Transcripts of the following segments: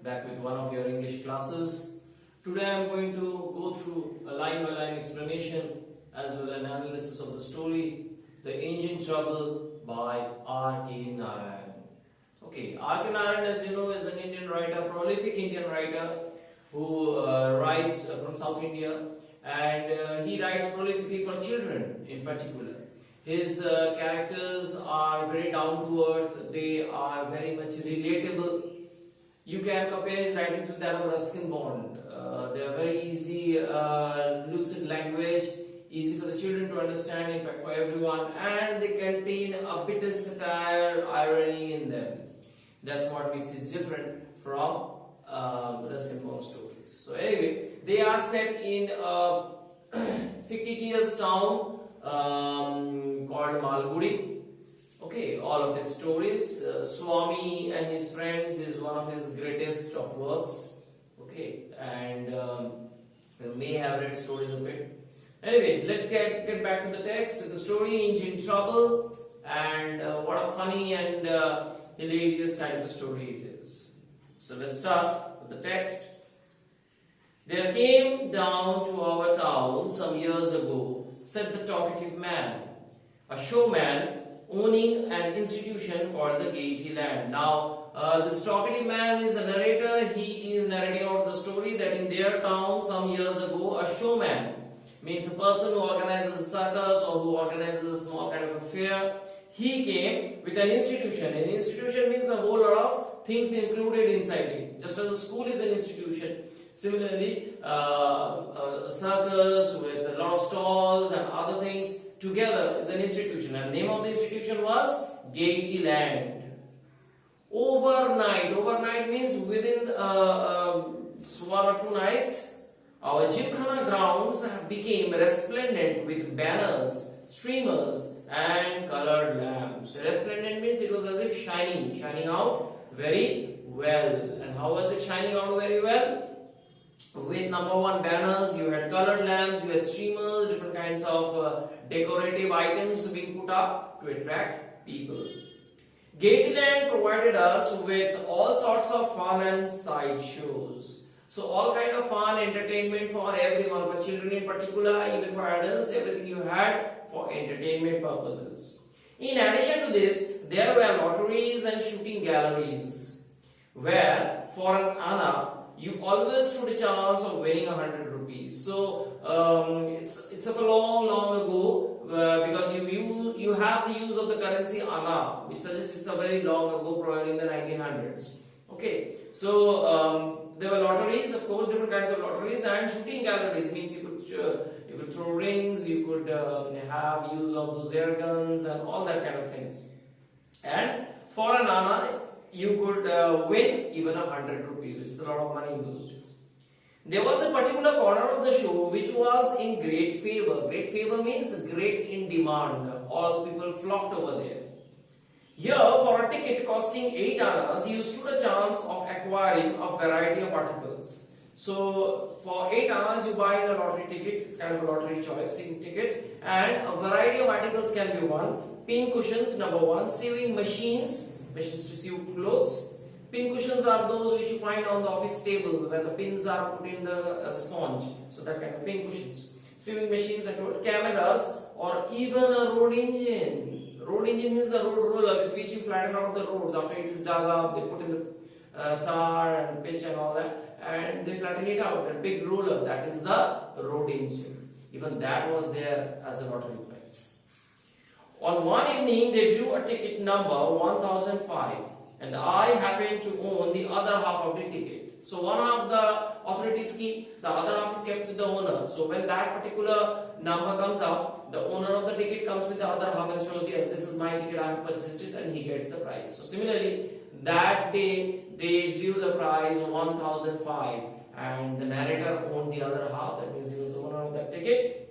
back with one of your English classes. Today I am going to go through a line-by-line explanation as well as an analysis of the story The Engine Trouble by R.K. Narayan. Okay, R.K. Narayan, as you know, is an Indian writer, prolific Indian writer who writes from South India, and he writes prolifically for children in particular. His characters are very down to earth, they are very much relatable. You can compare his writings with that of Ruskin Bond. They are very easy, lucid language, easy for the children to understand, in fact for everyone, and they contain a bit of satire, irony in them. That's what makes it different from Ruskin Bond stories. So anyway, they are set in a fictitious town called Malgudi. Okay, all of his stories. Swami and his friends is one of his greatest of works. Okay, and you may have read stories of it. Anyway, let's get back to the text. The story, Engine Trouble, and what a funny and hilarious kind of a story it is. So let's start with the text. There came down to our town some years ago, said the talkative man, a showman owning an institution called the Gaiety Land. Now, this talkative man is the narrator. He is narrating out the story that in their town some years ago, a showman means a person who organizes a circus or who organizes a small kind of a fair. He came with an institution. An institution means a whole lot of things included inside it. Just as a school is an institution, similarly, a circus with a lot of stalls and other things together is an institution. And the name of the institution was Gaiety Land. Overnight means within 1 or 2 nights, our Gymkhana grounds became resplendent with banners, streamers, and colored lamps. Resplendent means it was as if shining out very well. And how was it shining out very well? With number 1 banners, you had colored lamps, you had streamers, different kinds of decorative items being put up to attract people. Gaiety Land provided us with all sorts of fun and side shows. So all kind of fun, entertainment for everyone, for children in particular, even for adults, everything you had for entertainment purposes. In addition to this, there were lotteries and shooting galleries, where for an anna, you always stood a chance of winning 100 rupees. So it's of a long ago, because you have the use of the currency anna, which suggests it's a very long ago, probably in the 1900s. Okay, so there were lotteries, of course, different kinds of lotteries, and shooting galleries means you could throw rings, you could have use of those air guns and all that kind of things. And for an anna, you could win even 100 rupees, which is a lot of money in those days. There was a particular corner of the show which was in great favor. Great favor means great in demand. All people flocked over there. Here, for a ticket costing 8 annas, you stood a chance of acquiring a variety of articles. So, for 8 annas, you buy a lottery ticket. It's kind of a lottery choosing ticket, and a variety of articles can be won. Pin cushions, number 1. Sewing machines to sew clothes. Pin cushions are those which you find on the office table where the pins are put in the sponge. So that kind of pin cushions. Sewing machines and cameras, or even a road engine. Road engine means the road roller with which you flatten out the roads. After it is dug up, they put in the tar and pitch and all that, and they flatten it out. That big roller, that is the road engine. Even that was there as a lottery prize. On one evening, they drew a ticket number 1005, and I happened to own the other half of the ticket. So one half the authorities keep, the other half is kept with the owner. So when that particular number comes out, the owner of the ticket comes with the other half and shows, yes, this is my ticket, I have purchased it, and he gets the prize. So similarly, that day they drew the prize 1005, and the narrator owned the other half, that means he was the owner of that ticket.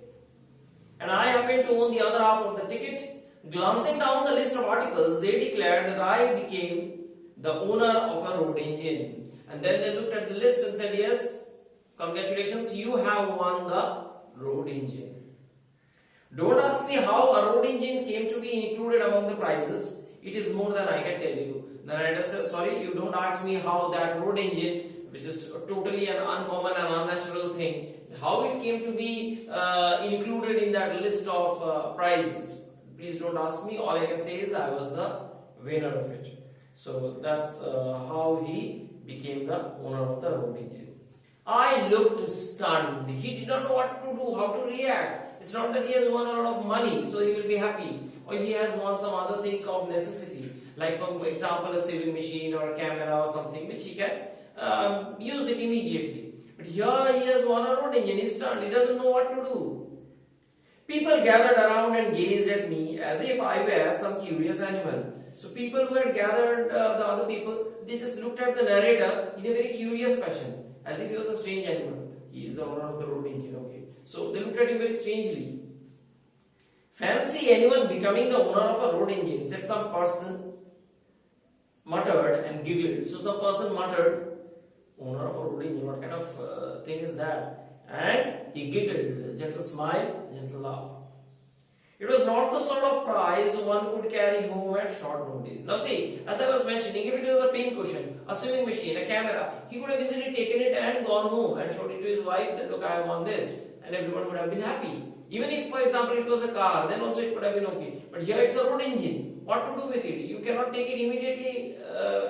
And I happened to own the other half of the ticket. Glancing down the list of articles, they declared that I became the owner of a road engine. And then they looked at the list and said, yes, congratulations, you have won the road engine. Don't ask me how a road engine came to be included among the prizes. It is more than I can tell you. The narrator says, sorry, you don't ask me how that road engine, which is totally an uncommon and unnatural thing, how it came to be included in that list of prizes. Please don't ask me. All I can say is I was the winner of it. So that's how he became the owner of the road engine. I looked stunned. He did not know what to do, how to react. It's not that he has won a lot of money, so he will be happy, or he has won some other thing of necessity, like for example a sewing machine or a camera or something which he can use it immediately. But here he has won a road engine. He's stunned. He doesn't know what to do. People gathered around and gazed at me as if I were some curious animal. So people who had gathered, the other people, they just looked at the narrator in a very curious fashion, as if he was a strange animal. He is the owner of the road engine, okay. So they looked at him very strangely. Fancy anyone becoming the owner of a road engine, said some person, muttered and giggled. So some person muttered, owner of a road engine, what kind of thing is that? And he giggled, a gentle smile, gentle laugh. It was not the sort of prize one could carry home at short notice. Now see, as I was mentioning, if it was a pin cushion, a sewing machine, a camera, he could have easily taken it and gone home and showed it to his wife that look, I have won this, and everyone would have been happy. Even if, for example, it was a car, then also it could have been okay. But here it's a road engine. What to do with it? You cannot take it immediately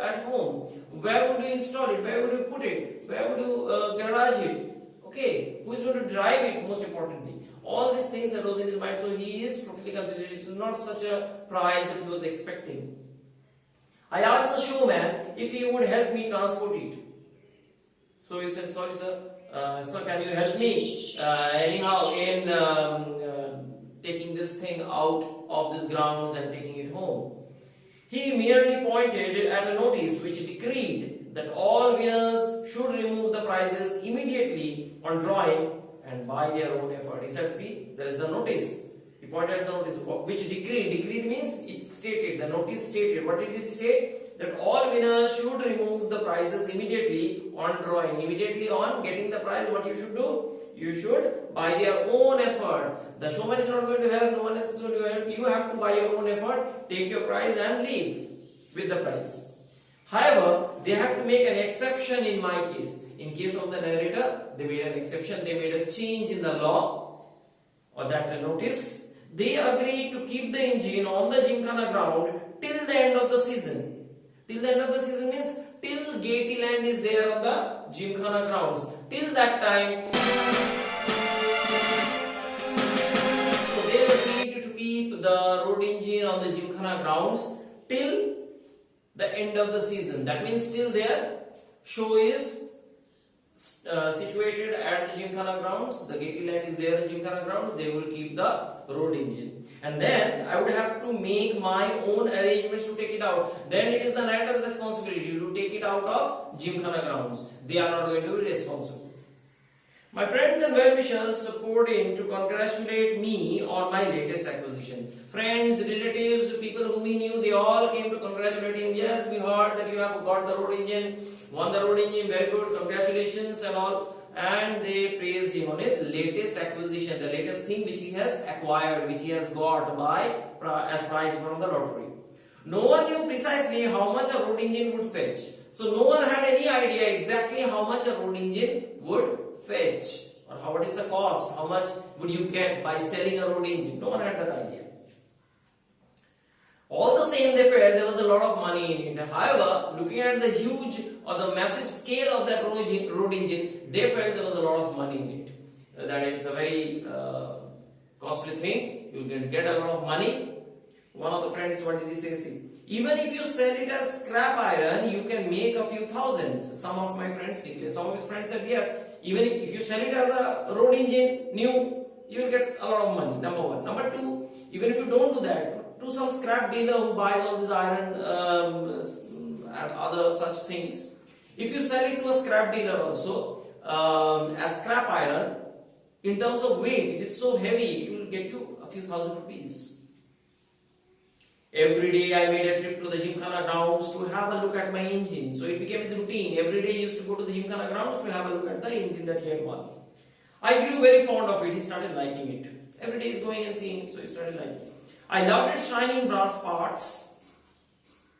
at home. Where would you install it? Where would you put it? Where would you garage it? Okay, who is going to drive it, most importantly? All these things arose in his mind, so he is totally confused. It is not such a prize that he was expecting. I asked the showman if he would help me transport it. So he said, sorry sir, sir, can you help me anyhow in taking this thing out of this grounds and taking it home? He merely pointed at a notice which decreed that all winners should remove the prizes immediately on drawing and by their own effort. He said, see, there is the notice. He pointed at the notice, which decreed. Decreed means it stated, the notice stated. What did it state? That all winners should remove the prizes immediately on drawing. Immediately on getting the prize, what you should do? You should, by their own effort. The showman is not going to help, no one else is going to help. You have to, by your own effort, take your prize and leave with the prize. However, they have to make an exception in my case. In case of the narrator, they made an exception. They made a change in the law, or that notice. They agreed to keep the engine on the Gymkhana ground till the end of the season. Till the end of the season means till Gaiety Land is there on the Gymkhana grounds. Till that time, so they agreed to keep the road engine on the Gymkhana grounds till the end of the season. That means till their show is situated at the Gymkhana grounds, the Gaiety Land is there in Gymkhana grounds, they will keep the road engine. And then I would have to make my own arrangements to take it out. Then it is the narrator's responsibility to take it out of Gymkhana grounds. They are not going to be responsible. My friends and well-wishers poured in to congratulate me on my latest acquisition. Friends, relatives, people whom he knew, they all came to congratulate him. Yes, we heard that you have got the road engine, won the road engine, very good, congratulations and all. And they praised him on his latest acquisition, the latest thing which he has acquired, which he has got as prize from the lottery. No one knew precisely how much a road engine would fetch. So no one had any idea exactly how much a road engine would fetch, or what is the cost, how much would you get by selling a road engine. No one had that idea. All the same, they felt there was a lot of money in it. However, looking at the huge or the massive scale of that road engine, they felt there was a lot of money in it. That it's a very costly thing. You can get a lot of money. One of the friends, what did he say? See, even if you sell it as scrap iron, you can make a few thousands. Some of my friends declared. Some of his friends said, yes, even if you sell it as a road engine, new, you will get a lot of money. Number one. Number two, even if you don't do that, to some scrap dealer who buys all this iron and other such things, if you sell it to a scrap dealer also as scrap iron, in terms of weight, it is so heavy, it will get you a few thousand rupees. Every day I made a trip to the Gymkhana grounds to have a look at my engine. So it became his routine. Every day he used to go to the Gymkhana grounds to have a look at the engine that he had won. I grew very fond of it. He started liking it. Every day he's going and seeing it, so he started liking it. I loved its shining brass parts.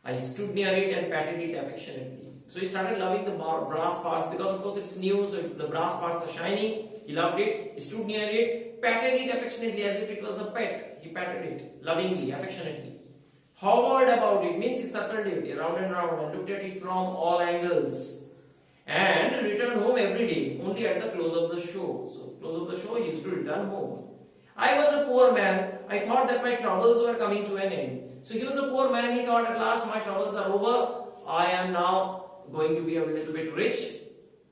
I stood near it and patted it affectionately. So he started loving the brass parts because of course it's new, so the brass parts are shining. He loved it. He stood near it, patted it affectionately as if it was a pet. He patted it lovingly, affectionately. Hovered about it means he circled it round and round and looked at it from all angles. And returned home every day, only at the close of the show. So, close of the show, he used to return home. I was a poor man. I thought that my troubles were coming to an end. So, he was a poor man. He thought at last my troubles are over. I am now going to be a little bit rich.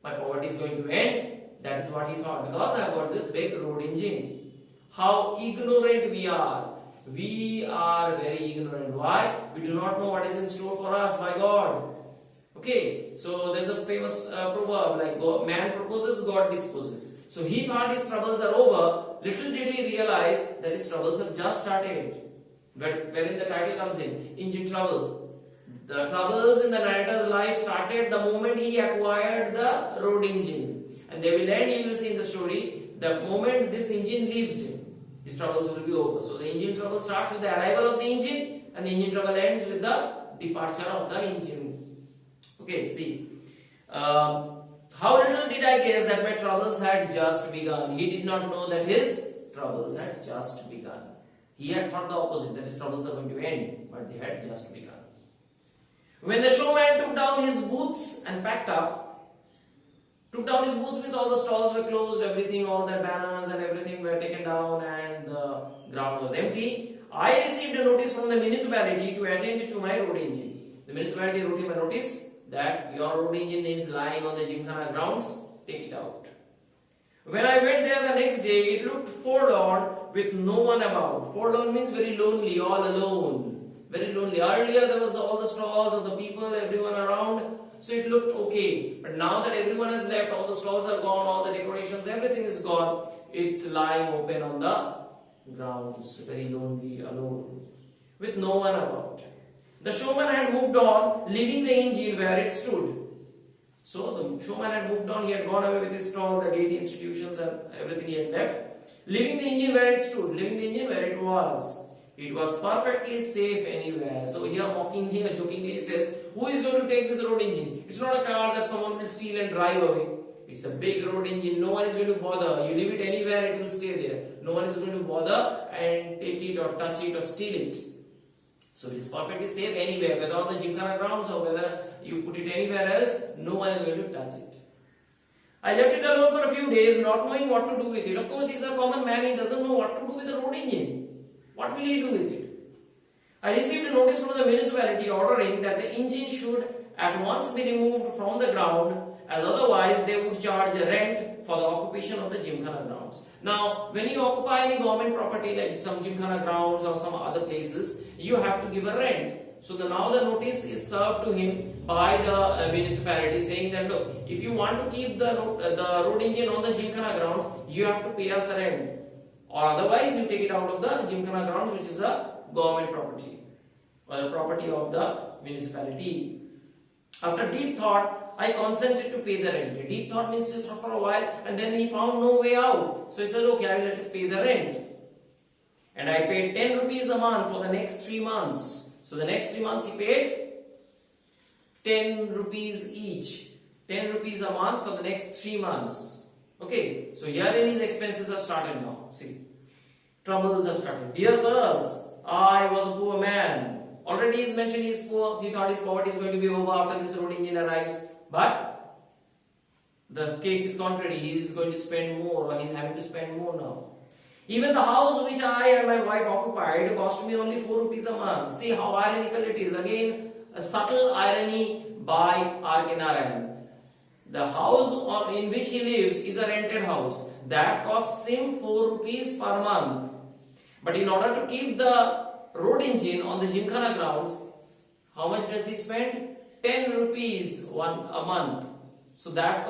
My poverty is going to end. That is what he thought. Because I have got this big road engine. How ignorant we are. We are very ignorant. Why? We do not know what is in store for us by God. Okay, so there's a famous proverb like man proposes, God disposes. So he thought his troubles are over. Little did he realize that his troubles have just started. Wherein the title comes in, engine trouble. The troubles in the narrator's life started the moment he acquired the road engine. And they will end, you will see in the story, the moment this engine leaves him, his troubles will be over. So the engine trouble starts with the arrival of the engine, and the engine trouble ends with the departure of the engine. Okay, see. How little did I guess that my troubles had just begun. He did not know that his troubles had just begun. He had thought the opposite, that his troubles are going to end, but they had just begun. When the showman took down his booths and packed up, took down his booths means all the stalls were closed, everything, all the banners and everything were taken down and the ground was empty. I received a notice from the municipality to attend to my road engine. The municipality wrote him a notice that your road engine is lying on the Gymkhana grounds, take it out. When I went there the next day, it looked forlorn with no one about. Forlorn means very lonely, all alone. Very lonely. Earlier there was all the stalls of the people, everyone around. So it looked okay. But now that everyone has left, all the stalls are gone, all the decorations, everything is gone. It's lying open on the grounds. Very lonely, alone. With no one about. The showman had moved on, leaving the engine where it stood. So the showman had moved on, he had gone away with his stall, the gate institutions and everything he had left. Leaving the engine where it stood, leaving the engine where it was. It was perfectly safe anywhere. So here mockingly or jokingly says, who is going to take this road engine? It's not a car that someone will steal and drive away. It's a big road engine, no one is going to bother. You leave it anywhere, it will stay there. No one is going to bother and take it or touch it or steal it. So it is perfectly safe anywhere, whether on the Gymkhana grounds or whether you put it anywhere else, no one is going to touch it. I left it alone for a few days, not knowing what to do with it. Of course, he's a common man, he doesn't know what to do with the road engine. What will he do with it? I received a notice from the municipality ordering that the engine should at once be removed from the ground, as otherwise they would charge a rent for the occupation of the Gymkhana grounds. Now, when you occupy any government property like some Gymkhana grounds or some other places, you have to give a rent. So now the notice is served to him by the municipality saying that look, if you want to keep the road engine on the Gymkhana grounds, you have to pay us a rent. Or otherwise you take it out of the Gymkhana grounds, which is a government property or the property of the municipality. After deep thought, I consented to pay the rent. Deep thought means he thought for a while and then he found no way out. So he said, okay, I will let us pay the rent. And I paid 10 rupees a month for the next 3 months. So the next 3 months he paid 10 rupees each. 10 rupees a month for the next 3 months. Okay, so herein his expenses have started now. See, troubles have started. Dear sirs, I was a poor man. Already he's mentioned he's poor. He thought his poverty is going to be over after this road engine arrives. But the case is contrary. He is going to spend more, or he's having to spend more now. Even the house which I and my wife occupied cost me only 4 rupees a month. See how ironical it is. Again, a subtle irony by R.K. Narayan. The house in which he lives is a rented house. That costs him 4 rupees per month. But in order to keep the road engine on the Gymkhana grounds, how much does he spend? 10 rupees a month. So that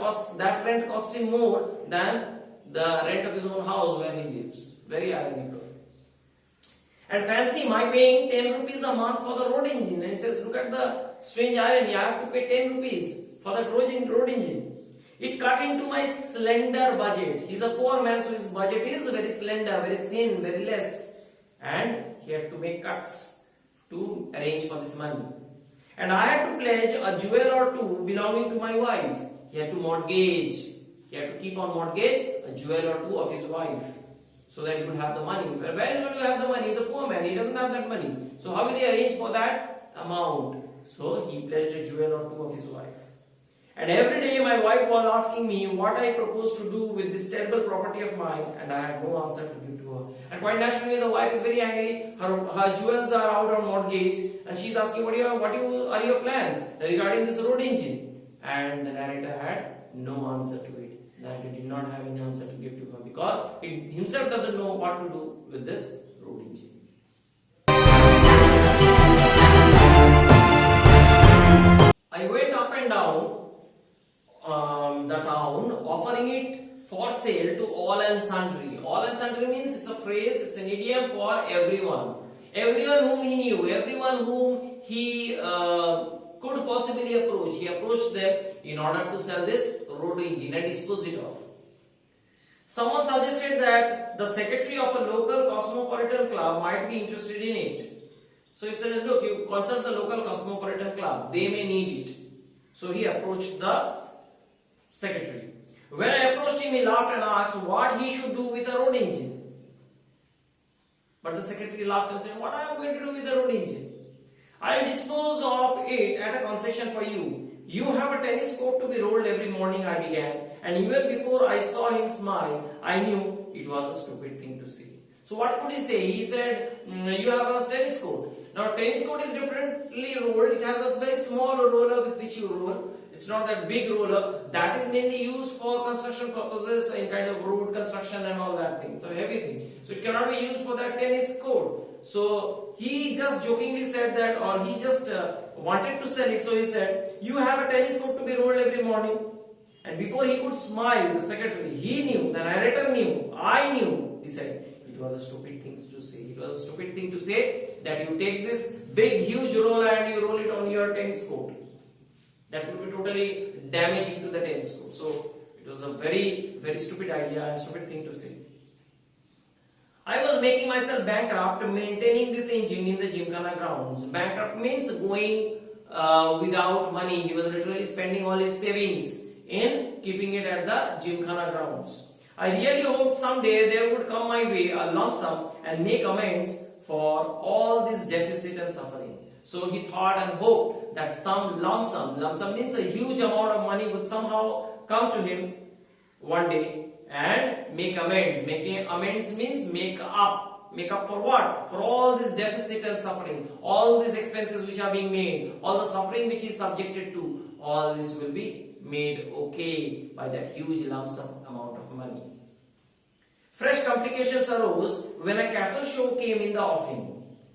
rent costs him more than the rent of his own house where he lives. Very ironical. And fancy my paying 10 rupees a month for the road engine. And he says, look at the strange irony. I have to pay 10 rupees for that road engine. It cut into my slender budget. He's a poor man, so his budget is very slender, very thin, very less. And he had to make cuts to arrange for this money. and I had to pledge a jewel or two belonging to my wife. He had to mortgage. He had to keep on mortgage a jewel or two of his wife, so that he would have the money. Where is going to have the money? He's a poor man. He doesn't have that money. So how will he arrange for that amount? So he pledged a jewel or two of his wife. And every day my wife was asking me what I proposed to do with this terrible property of mine, and I had no answer to give to her. And quite naturally, the wife is very angry. Her jewels are out on mortgage, and she's asking, what are your plans regarding this road engine? And the narrator had no answer to it. That he did not have any answer to give to her, because he himself doesn't know what to do with this road engine. I went up and down the town, offering it for sale to all and sundry. All and sundry means it's a phrase, it's an idiom for everyone. Everyone whom he knew, everyone whom he could possibly approach. He approached them in order to sell this road engine and dispose it of. Someone suggested that the secretary of a local cosmopolitan club might be interested in it. So he said, look, you consult the local cosmopolitan club, they may need it. So he approached the secretary. When I approached him, he laughed and asked what he should do with the road engine. But the secretary laughed and said, what I am going to do with the road engine? I will dispose of it at a concession for you. You have a tennis court to be rolled every morning, I began. And even before I saw him smile, I knew it was a stupid thing to say. So what could he say? He said, you have a tennis court. Now tennis court is differently rolled. It has a very small roller with which you roll. It's not that big roller. That is mainly used for construction purposes, in kind of road construction and all that thing. So heavy thing. So it cannot be used for that tennis court. So he just jokingly said that, or he just wanted to sell it. So he said, you have a tennis court to be rolled every morning. And before he could smile, the secretary, he knew, the narrator knew, I knew, he said, it was a stupid thing to say. It was a stupid thing to say that you take this big, huge roller and you roll it on your tennis court. That would be totally damaging to the tennis court. So it was a very, very stupid idea and stupid thing to say. I was making myself bankrupt maintaining this engine in the Gymkhana grounds. Bankrupt means going without money. He was literally spending all his savings in keeping it at the Gymkhana grounds. I really hoped someday there would come my way a lump sum and make amends for all this deficit and suffering. So he thought and hoped that some lump sum means a huge amount of money, would somehow come to him one day and make amends. Making amends means make up. Make up for what? For all this deficit and suffering, all these expenses which are being made, all the suffering which he is subjected to, all this will be made okay by that huge lump sum amount of money. Fresh complications arose when a cattle show came in the offing.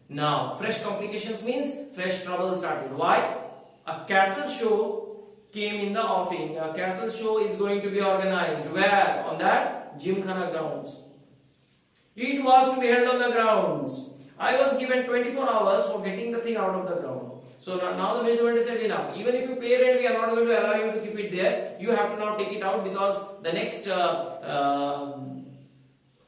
Now, fresh complications means fresh trouble started. Why? A cattle show came in the offing. A cattle show is going to be organized. Where? On that Gymkhana grounds. It was to be held on the grounds. I was given 24 hours for getting the thing out of the ground. So now the municipality said enough. Even if you pay rent, we are not going to allow you to keep it there. You have to now take it out, because the next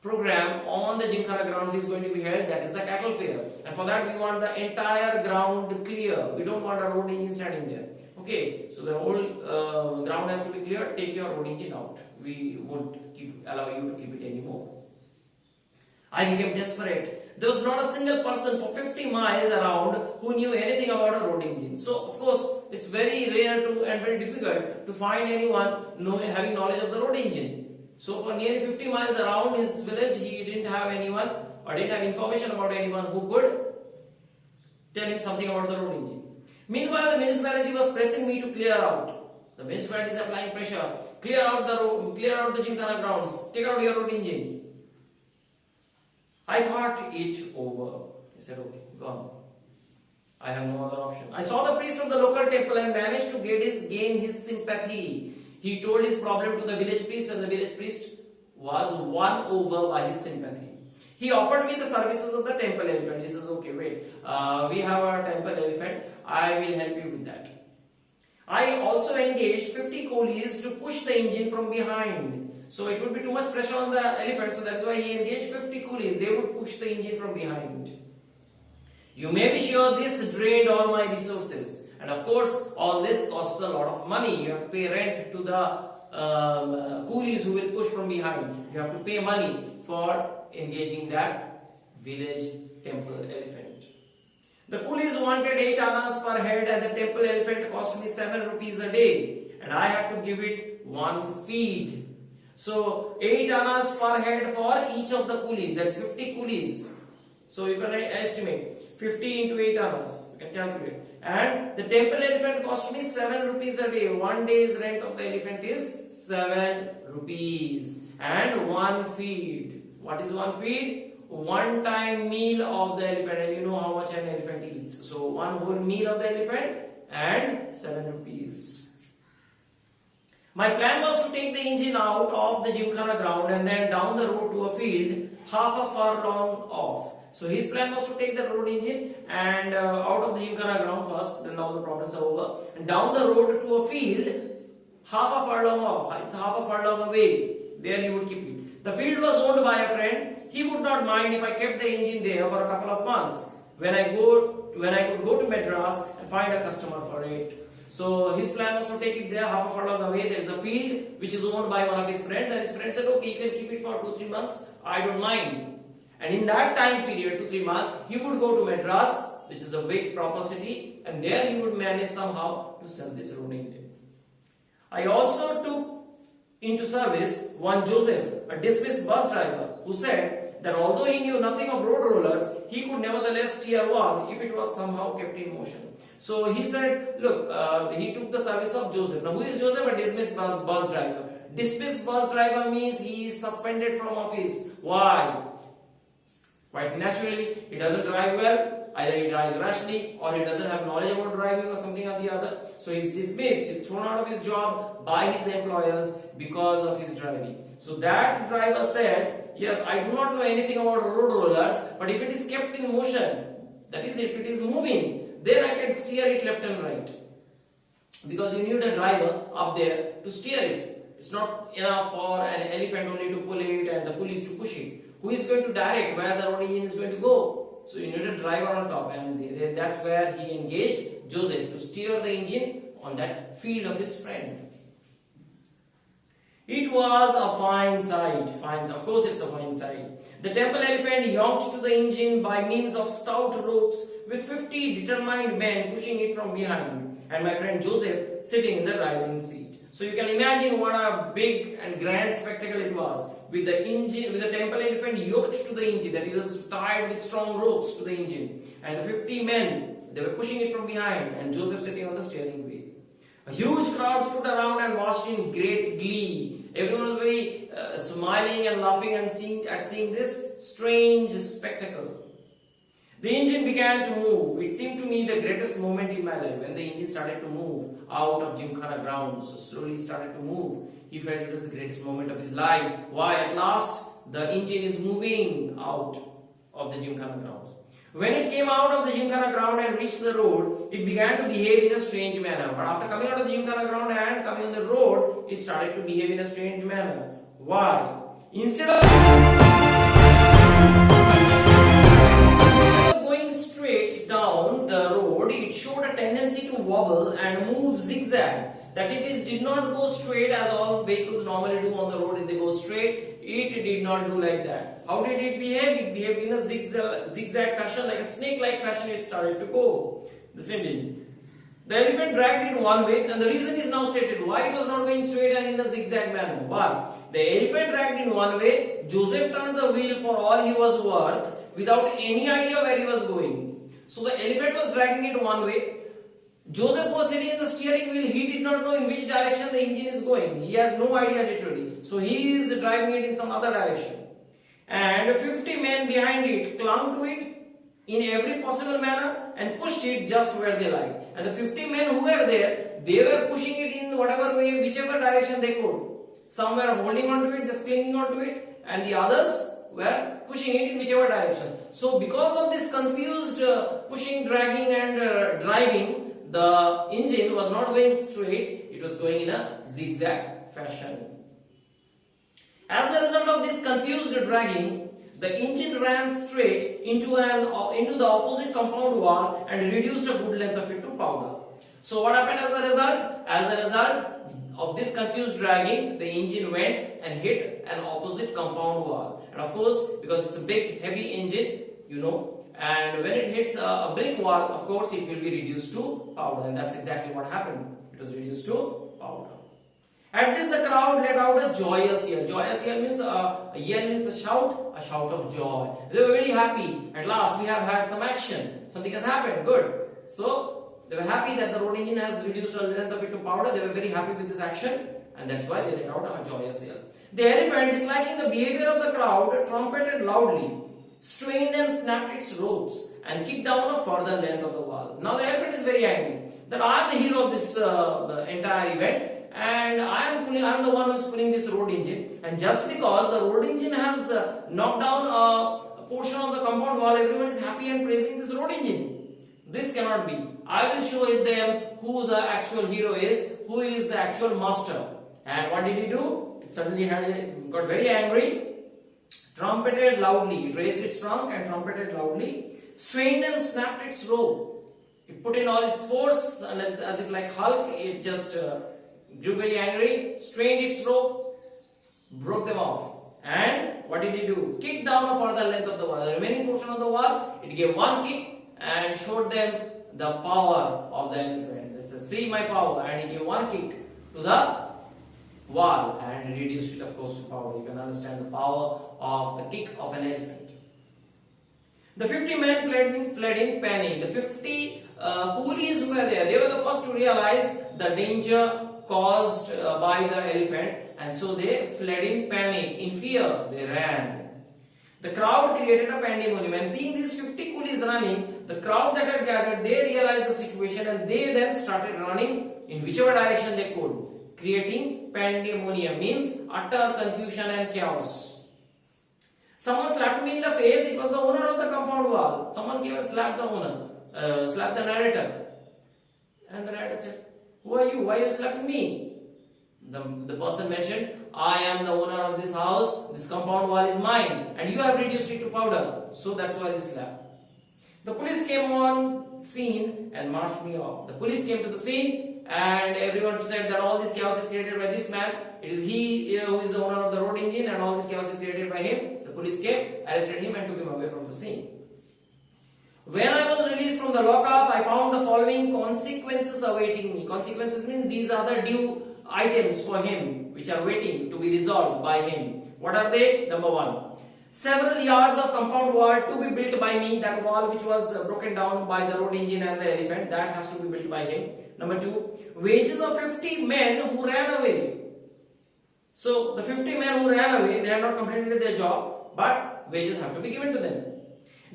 program on the Gymkhana grounds is going to be held. That is the cattle fair. And for that we want the entire ground clear. We don't want a road engine standing there. Okay, so the whole ground has to be clear. Take your road engine out. We won't allow you to keep it anymore. I became desperate. There was not a single person for 50 miles around who knew anything about a road engine. So, of course, it's very rare and very difficult to find anyone having knowledge of the road engine. So, for nearly 50 miles around his village, he didn't have anyone or didn't have information about anyone who could tell him something about the road engine. Meanwhile, the municipality was pressing me to clear out. The municipality is applying pressure. Clear out the road, clear out the Gymkhana grounds. Take out your road engine. I thought it over. He said, okay, go on. I have no other option. I saw the priest of the local temple and managed to gain his sympathy. He told his problem to the village priest, and the village priest was won over by his sympathy. He offered me the services of the temple elephant. He says, okay, wait, we have a temple elephant. I will help you with that. I also engaged 50 coolies to push the engine from behind. So it would be too much pressure on the elephant, so that's why he engaged 50 coolies. They would push the engine from behind. You may be sure this drained all my resources, And of course, all this costs a lot of money. You have to pay rent to the coolies who will push from behind. You have to pay money for engaging that village temple elephant. The coolies wanted 8 annas per head, and the temple elephant cost me 7 rupees a day, and I had to give it 1 feed. So 8 annas per head for each of the coolies, that's 50 coolies. So you can estimate 50 into 8 annas, you can calculate. And the temple elephant cost me 7 rupees a day. 1 day's rent of the elephant is 7 rupees. And 1 feed. What is 1 feed? One time meal of the elephant, and you know how much an elephant eats. So 1 whole meal of the elephant and 7 rupees. My plan was to take the engine out of the gymkhana ground and then down the road to a field half a furlong off. So his plan was to take the road engine and out of the gymkhana ground first, then all the problems are over, and down the road to a field half a furlong off. It's half a furlong away. There he would keep it. The field was owned by a friend. He would not mind if I kept the engine there for a couple of months when I could go to Madras and find a customer for it. So his plan was to take it there half a furlong away. There is a field which is owned by one of his friends, and his friend said, okay, you can keep it for 2-3 months. I don't mind. And in that time period, 2-3 months, he would go to Madras, which is a big proper city, and there he would manage somehow to sell this road engine. I also took into service one Joseph, a dismissed bus driver, who said that although he knew nothing of road rollers, he could nevertheless steer one if it was somehow kept in motion. So he said, look, he took the service of Joseph. Now who is Joseph? A dismissed bus driver. Dismissed bus driver means he is suspended from office. Why? Quite naturally, he doesn't drive well. Either he drives rashly or he doesn't have knowledge about driving or something or the other. So he's dismissed, he's thrown out of his job by his employers because of his driving. So that driver said, yes, I do not know anything about road rollers, but if it is kept in motion, that is, if it is moving, then I can steer it left and right. Because you need a driver up there to steer it. It's not enough for an elephant only to pull it and the coolies to push it. Who is going to direct where the road engine is going to go? So you need a driver on top, and that's where he engaged Joseph to steer the engine on that field of his friend. It was a fine sight. Of course it's a fine sight. The temple elephant yanked to the engine by means of stout ropes with 50 determined men pushing it from behind, and my friend Joseph sitting in the driving seat. So you can imagine what a big and grand spectacle it was, with the engine, with the temple elephant yoked to the engine, that it was tied with strong ropes to the engine, and the 50 men, they were pushing it from behind, and Joseph sitting on the steering wheel. A huge crowd stood around and watched in great glee. Everyone was very smiling and laughing and seeing this strange spectacle. The engine began to move. It seemed to me the greatest moment in my life when the engine started to move out of Gymkhana grounds. So slowly started to move. He felt it was the greatest moment of his life. Why? At last the engine is moving out of the Gymkhana grounds. When it came out of the Gymkhana ground and reached the road, it began to behave in a strange manner. But after coming out of the Gymkhana ground and coming on the road, it started to behave in a strange manner. Why? Instead of going straight down the road, it showed a tendency to wobble and move zigzag. That did not go straight as all vehicles normally do on the road. If they go straight, it did not do like that. How did it behave? It behaved in a zigzag fashion, like a snake-like fashion. It started to go. Simply, the elephant dragged it one way, and the reason is now stated why it was not going straight and in a zigzag manner. Why? The elephant dragged in one way. Joseph turned the wheel for all he was worth without any idea where he was going. So the elephant was dragging it one way. Joseph was sitting in the steering wheel. He did not know in which direction the engine is going. He has no idea literally. So he is driving it in some other direction. And 50 men behind it clung to it in every possible manner and pushed it just where they liked. And the 50 men who were there, they were pushing it in whatever way, whichever direction they could. Some were holding on to it, just clinging on to it, and the others were pushing it in whichever direction. So because of this confused pushing, dragging and driving, the engine was not going straight, it was going in a zigzag fashion. As a result of this confused dragging, the engine ran straight into the opposite compound wall and reduced a good length of it to powder. So what happened as a result? As a result of this confused dragging, the engine went and hit an opposite compound wall. And of course, because it's a big heavy engine, and when it hits a brick wall, of course it will be reduced to powder, and that's exactly what happened. It was reduced to powder. At this, the crowd let out a joyous yell. Joyous yell means a yell means a shout of joy. They were very happy. At last, we have had some action. Something has happened. Good. So they were happy that the road engine has reduced the length of it to powder. They were very happy with this action, and that's why they let out a joyous yell. The elephant, disliking the behavior of the crowd, trumpeted loudly, strained and snapped its ropes, and kicked down a further length of the wall. Now the elephant is very angry that I am the hero of this the entire event, and I am the one who is pulling this road engine. And just because the road engine has knocked down a portion of the compound wall, everyone is happy and praising this road engine. This cannot be. I will show them who the actual hero is, who is the actual master. And what did he do? It suddenly got very angry, trumpeted loudly, it raised its trunk and trumpeted loudly, strained and snapped its rope. It put in all its force, and as if like Hulk, it just grew very angry, strained its rope, broke them off. And what did he do? Kicked down a further length of the wall. The remaining portion of the wall, it gave one kick and showed them the power of the elephant. They said, see my power. And he gave one kick to the wall and reduced it, of course, to powder. You can understand the power of the kick of an elephant. The 50 men fled in panic. The 50 coolies who were there, they were the first to realize the danger caused by the elephant, and so they fled in panic, in fear. They ran. The crowd created a pandemonium, and seeing these 50 coolies running, the crowd that had gathered, they realized the situation, and they then started running in whichever direction they could, creating pandemonium, means utter confusion and chaos. Someone slapped me in the face. It was the owner of the compound wall. Someone came and slapped the owner, slapped the narrator. And the narrator said, who are you? Why are you slapping me? The person mentioned, I am the owner of this house. This compound wall is mine. And you have reduced it to powder. So that's why this slap. The police came on scene and marched me off. The police came to the scene, and everyone said that all this chaos is created by this man. It is he who is the owner of the road engine, and all this chaos is created by him. The police came, arrested him, and took him away from the scene. When I was released from the lockup, I found the following consequences awaiting me. Consequences means these are the due items for him, which are waiting to be resolved by him. What are they? Number one, several yards of compound wall to be built by me. That wall which was broken down by the road engine and the elephant, that has to be built by him. Number two, wages of 50 men who ran away. So the 50 men who ran away, they have not completed their job, but wages have to be given to them.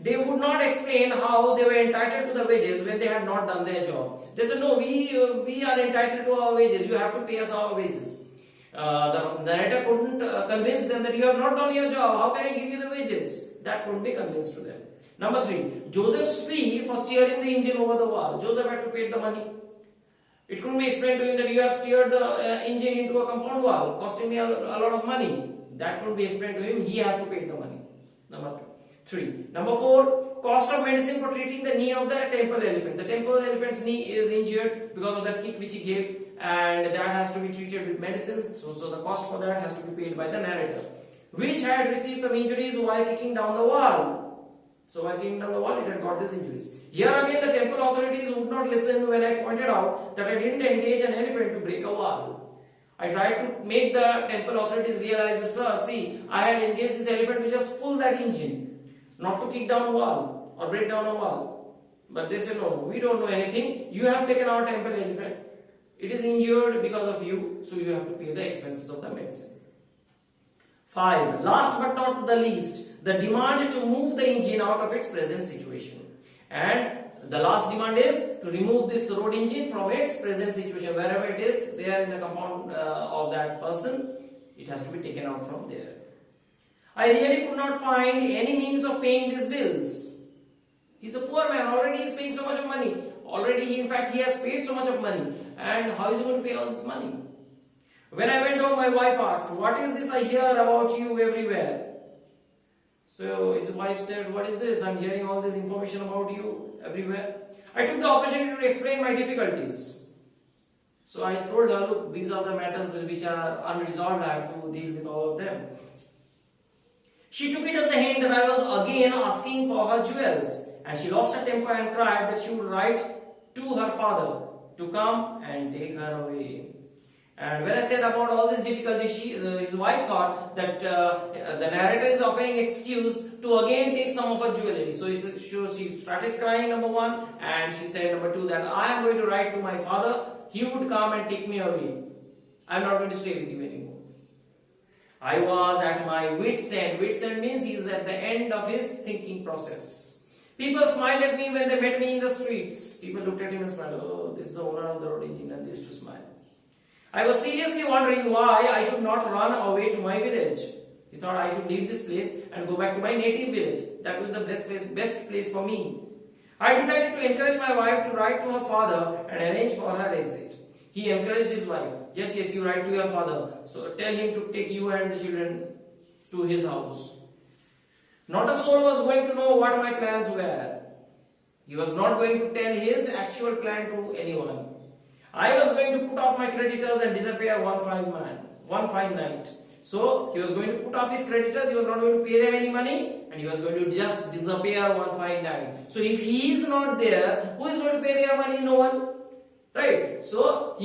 They would not explain how they were entitled to the wages when they had not done their job. They said, no, we are entitled to our wages. You have to pay us our wages. The narrator couldn't convince them that you have not done your job. How can I give you the wages? That couldn't be convinced to them. Number three, Joseph's fee for steering the engine over the wall. Joseph had to pay the money. It couldn't be explained to him that you have steered the engine into a compound wall, costing me a lot of money. That couldn't be explained to him. He has to pay the money. Number three. Number four, cost of medicine for treating the knee of the temple elephant. The temple elephant's knee is injured because of that kick which he gave, and that has to be treated with medicines. So the cost for that has to be paid by the narrator, which had received some injuries while kicking down the wall. So while kicking down the wall, it had got these injuries. Here again, the temple authorities would not listen when I pointed out that I didn't engage an elephant to break a wall. I tried to make the temple authorities realize that, sir, see, I had engaged this elephant to just pull that engine, not to kick down a wall or break down a wall. But they said, no, we don't know anything. You have taken our temple elephant. It is injured because of you, so you have to pay the expenses of the medicine. 5. Last but not the least, the demand to move the engine out of its present situation. And the last demand is to remove this road engine from its present situation. Wherever it is, there in the compound of that person, it has to be taken out from there. I really could not find any means of paying these bills. He's a poor man, already he's paying so much of money. Already, in fact, he has paid so much of money. And how is he going to pay all this money? When I went home, my wife asked, what is this I hear about you everywhere? So his wife said, what is this? I'm hearing all this information about you everywhere. I took the opportunity to explain my difficulties. So I told her, look, these are the matters which are unresolved, I have to deal with all of them. She took it as a hint that I was again asking for her jewels, and she lost her temper and cried that she would write to her father to come and take her away. And when I said about all these difficulties, his wife thought that the narrator is offering excuse to again take some of her jewelry. So she started crying, number one, and she said, number two, that I am going to write to my father. He would come and take me away. I am not going to stay with you anymore. I was at my wit's end. Wit's end means he is at the end of his thinking process. People smiled at me when they met me in the streets. People looked at him and smiled. Oh, this is the owner of the road engine, and they used to smile. I was seriously wondering why I should not run away to my village. He thought I should leave this place and go back to my native village. That was the best place for me. I decided to encourage my wife to write to her father and arrange for her exit. He encouraged his wife. Yes, you write to your father. So tell him to take you and the children to his house. Not a soul was going to know what my plans were. He was not going to tell his actual plan to anyone. I was going to put off my creditors and disappear one fine night. So he was going to put off his creditors, he was not going to pay them any money, and he was going to just disappear one fine night. So if he is not there, who is going to pay their money? No one. Right? So I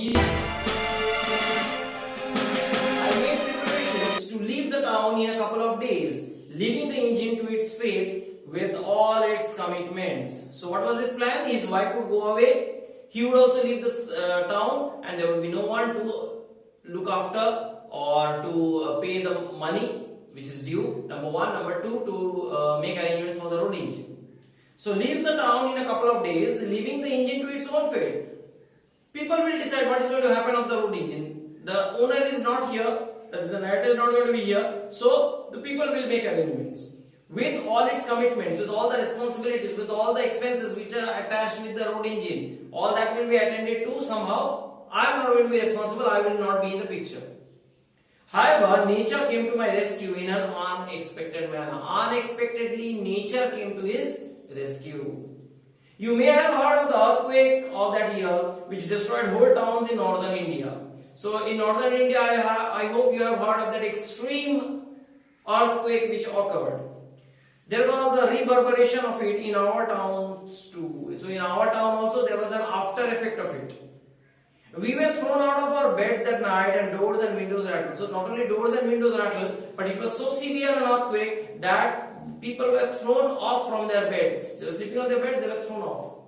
made preparations to leave the town in a couple of days, leaving the engine to its fate with all its commitments. So what was his plan? His wife would go away. He would also leave this town, and there would be no one to look after or to pay the money which is due, number one. Number two, to make arrangements for the road engine. So leave the town in a couple of days, leaving the engine to its own fate. People will decide what is going to happen of the road engine. The owner is not here, that is, the narrator is not going to be here, so the people will make arrangements. With all its commitments, with all the responsibilities, with all the expenses which are attached with the road engine, all that will be attended to somehow. I am not going to be responsible, I will not be in the picture. However, nature came to my rescue in an unexpected manner. Unexpectedly, nature came to his rescue. You may have heard of the earthquake of that year which destroyed whole towns in northern India. So in northern India, I hope you have heard of that extreme earthquake which occurred. There was a reverberation of it in our towns too. So in our town also there was an after effect of it. We were thrown out of our beds that night and doors and windows rattled. So not only doors and windows rattled, but it was so severe an earthquake that people were thrown off from their beds. They were sleeping on their beds, they were thrown off.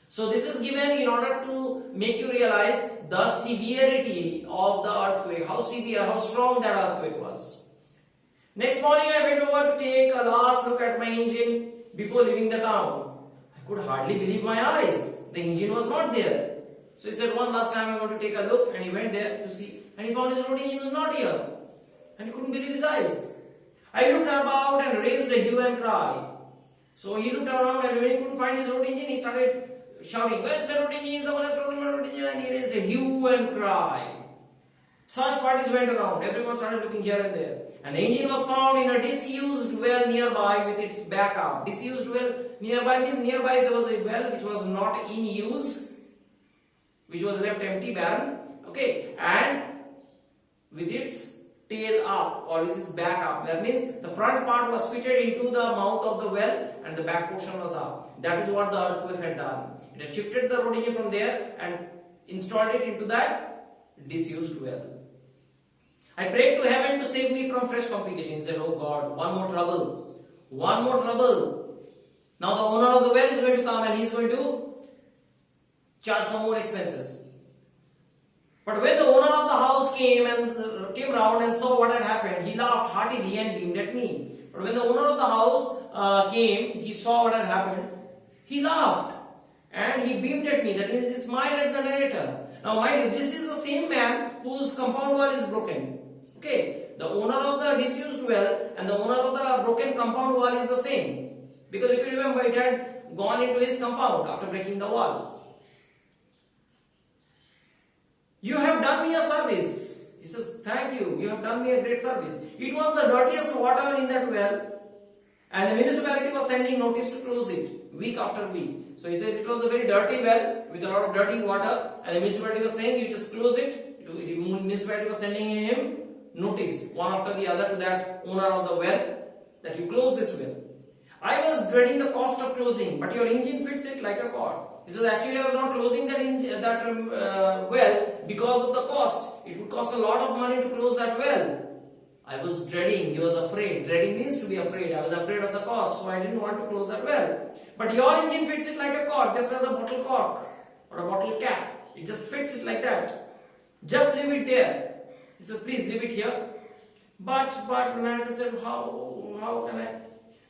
So this is given in order to make you realize the severity of the earthquake, how severe, how strong that earthquake was. Next morning I went over to take a last look at my engine before leaving the town. I could hardly believe my eyes. The engine was not there. So he said, one last time I want to take a look, and he went there to see, and he found his road engine was not here. And he couldn't believe his eyes. I looked about and raised a hue and cry. So he looked around, and when he couldn't find his road engine, he started shouting, where is my road engine? Someone has stolen my road engine, and he raised a hue and cry. Search parties went around. Everyone started looking here and there. And the engine was found in a disused well nearby with its back up. Disused well nearby means nearby there was a well which was not in use, which was left empty, barren. Okay, and with its tail up or with its back up. That means the front part was fitted into the mouth of the well and the back portion was up. That is what the earthquake had done. It had shifted the road engine from there and installed it into that disused well. I prayed to heaven to save me from fresh complications. He said, oh God, one more trouble. One more trouble. Now the owner of the well is going to come and he is going to charge some more expenses. But when the owner of the house came round and saw what had happened, he laughed heartily and beamed at me. But when the owner of the house came, he saw what had happened, he laughed and he beamed at me. That means he smiled at the narrator. Now mind you, this is the same man whose compound wall is broken. Okay, the owner of the disused well and the owner of the broken compound wall is the same. Because if you remember, it had gone into his compound after breaking the wall. You have done me a service. He says, thank you, you have done me a great service. It was the dirtiest water in that well and the municipality was sending notice to close it week after week. So he said it was a very dirty well with a lot of dirty water, and the municipality was saying you just close it. The municipality was sending him notice one after the other to that owner of the well that you close this well. I was dreading the cost of closing, but your engine fits it like a cord. He says actually I was not closing that well because of the cost. It would cost a lot of money to close that well. I was dreading, he was afraid. Dreading means to be afraid. I was afraid of the cost, so I didn't want to close that well. But your engine fits it like a cork, just as a bottle cork or a bottle cap. It just fits it like that. Just leave it there. He said, please leave it here. But the narrator said, how can I?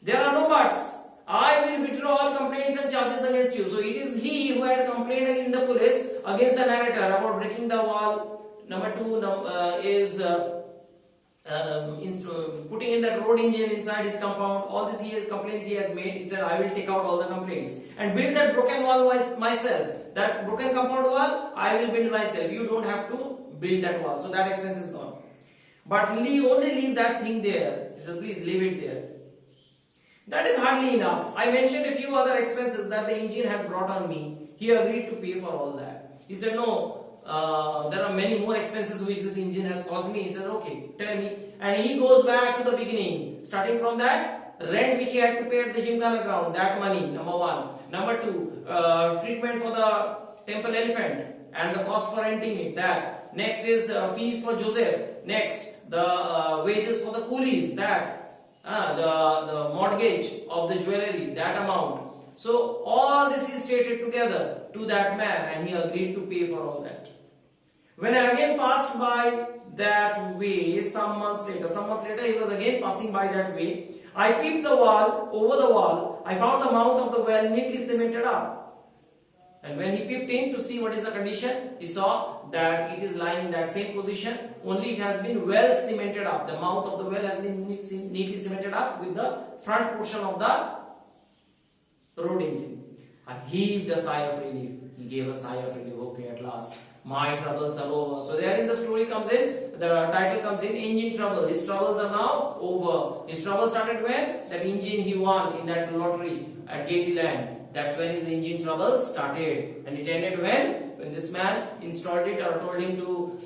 There are no buts. I will withdraw all complaints and charges against you. So it is he who had complained in the police against the narrator about breaking the wall. Number two is putting in that road engine inside his compound. All these complaints he has made. He said, I will take out all the complaints and build that broken wall myself. That broken compound wall, I will build myself. You don't have to build that wall. So that expense is gone. But only leave that thing there. He said, please leave it there. That is hardly enough. I mentioned a few other expenses that the engine had brought on me. He agreed to pay for all that. He said, no, there are many more expenses which this engine has caused me. He said, okay, tell me. And he goes back to the beginning. Starting from that, rent which he had to pay at the Gymkhana ground, that money, number one. Number two, treatment for the temple elephant and the cost for renting it, that. Next is fees for Joseph. Next, the wages for the coolies, that. The mortgage of the jewelry, that amount. So all this is stated together to that man, and he agreed to pay for all that. When I again passed by that way some months later he was again passing by that way. I peeped the wall, over the wall, I found the mouth of the well neatly cemented up. And when he peeped in to see what is the condition, he saw that it is lying in that same position, only it has been well cemented up. The mouth of the well has been neatly cemented up with the front portion of the road engine. I heaved a sigh of relief. He gave a sigh of relief. Okay, at last, my troubles are over. So therein the story comes in, the title comes in, engine trouble. His troubles are now over. His trouble started when? That engine he won in that lottery at Gatelyland. That's when his engine trouble started, and it ended when this man installed it or told him to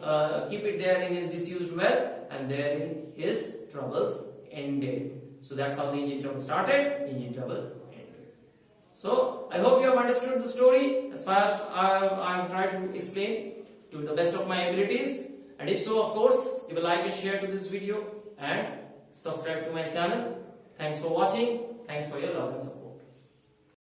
keep it there in his disused well, and therein his troubles ended. So that's how the engine trouble started, engine trouble ended. So I hope you have understood the story as far as I have tried to explain to the best of my abilities. And if so, of course, give a like and share to this video and subscribe to my channel. Thanks for watching. Thanks for your love and support.